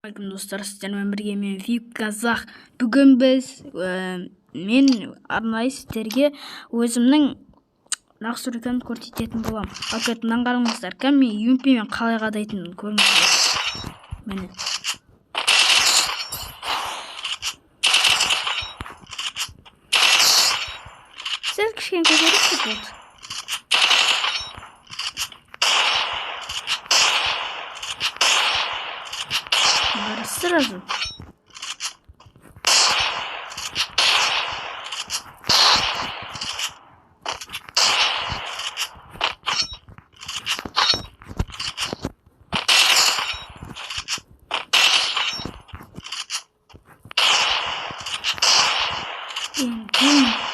Алейкум достар, сіздермен бірге мен VIP Казах. Бүгін мен арнайы сіздерге өзімнің настройкамды көрсететін боламын. Пакетімнен қараңыздар, мен UMP-мен қалай қадайтынын көріңіздер. Міне. Сіз кішкене көтеріп болды. Сразу.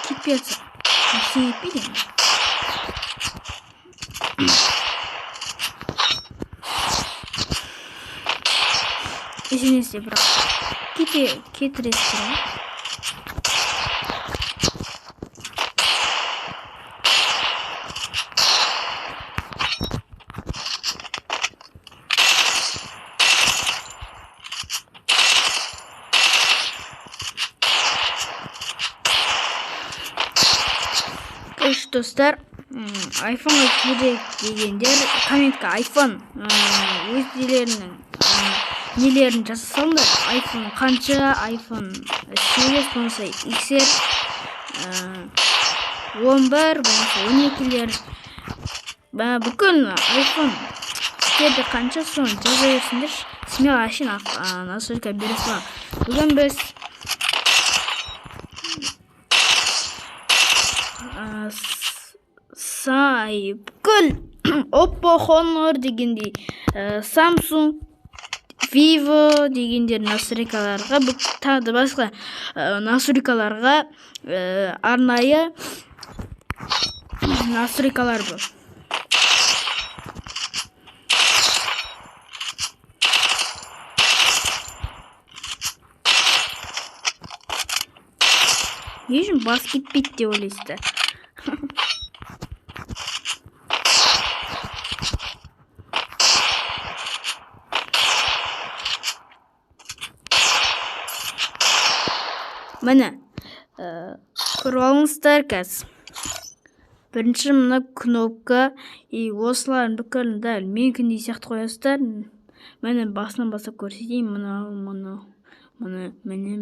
Кипец. Все пили. Извините, брат. Кетіресіздер. Достар, iPhone-ға керек дегендер комментке iPhone өздерінің нелерін жасасаңдар. iPhone қанша, iPhone 8 болса XR, 11 болса 12-лер. Бүкіл iPhone сіздерді қанша соны жаза берсіңдер. Смело ашын настройка бере салам. Бүгін біз бүкіл Oppo, Honor дегендей, Samsung, Vivo дегендер настройкаларға, тағы басқа настройкаларға арнайы настройкалар бар. Не үшін бас кетпейді деп ойлайсыздар? Міне, көріп алыңыздар қазір. Бірінші мына кнопка, осыларын бүкілін дәл менікіндей сияқты қоясыздар. Міне басынан бастап көрсетейін. Міне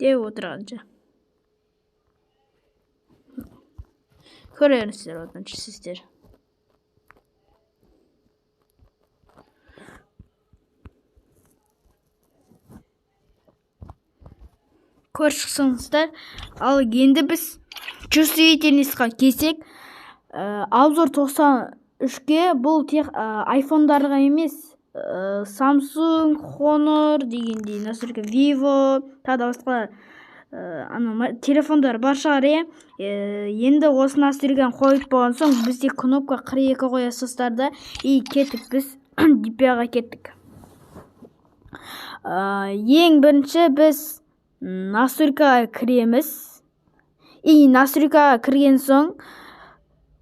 деп отырғанша. Көрерсіздер оданшы сіздер. Көр шықсаңыздар. Ал енді біз чувствительностьқа келсек, обзор 93-ге бұл тек iPhone-дарға емес, Samsung, Honor дегендей настройка, Vivo, тағы басқа телефондар бар шығар. Енді осы настройканы қойып болған соң, бізде кнопка 42 қоясыздар да, кеттік біз DPI-ға кеттік. Ең бірінші біз настройкаға кіреміз. Настройкаға кірген соң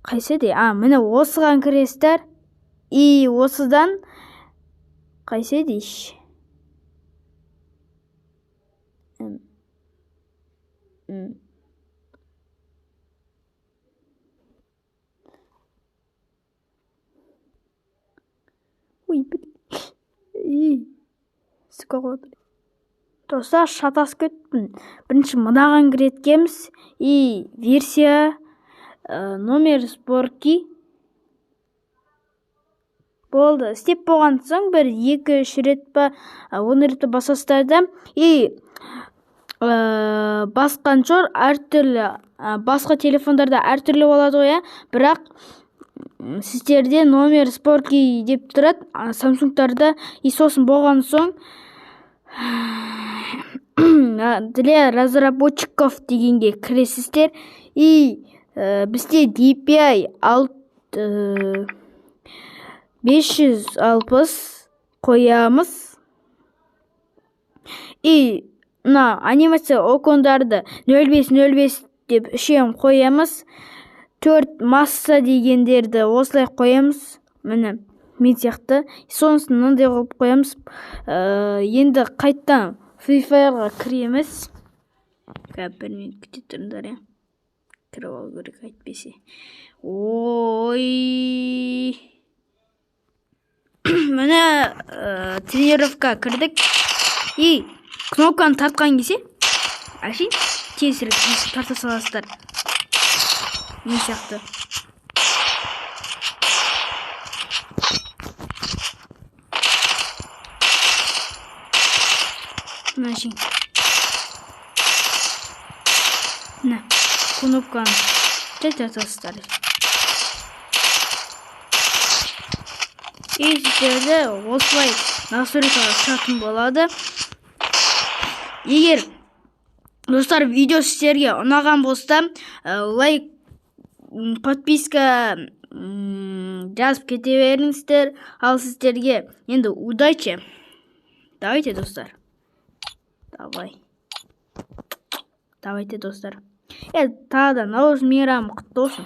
қайсы де? Міне осыған кіресіздер. Осыдан қайсы дейш? Сүкі қоды. Достар, шатас көттім. Бірінші мынаған кіреткеміз. Версия номер сборки болды. Істеп болған соң бір 2-3 рет па 10 рет басасыздар. Басқан жор әртүрлі, басқа телефондарда әртүрлі болады ғой, бірақ сіздерде номер сборки деп тұрады. Samsung'тарда сосын болған соң для разработчиков дегенге кіресіздер. Бізде DPI 560 қоямыз. Мына анимация окондарды 0505 деп үшем қоямыз. 4 масса дегендерді осылай қоямыз. Міне мен сияқты сонысын мынандай қылып қоямыз. Енді қайттан Free Fire'ға кіреміз. Бір минут күте тұрыңдар, я. Кіріп алу керек, әйтпесе. Ой. Міне тренировка кірдік. И кнопканы тартқан кесе, әшейін тезірек тарта саласыздар. Мен сияқты. Әшейін. Міне кнопканы тарта саласыздар. И сіздерді осылай настройкаға шығатын болады. Егер достар видео сіздерге ұнаған болса, лайк, подписка жазып кете беріңіздер. Ал сіздерге енді удачи. Давайте, достар. Давайте, достар. Тағы да Наурыз мейрамы құтты болсын.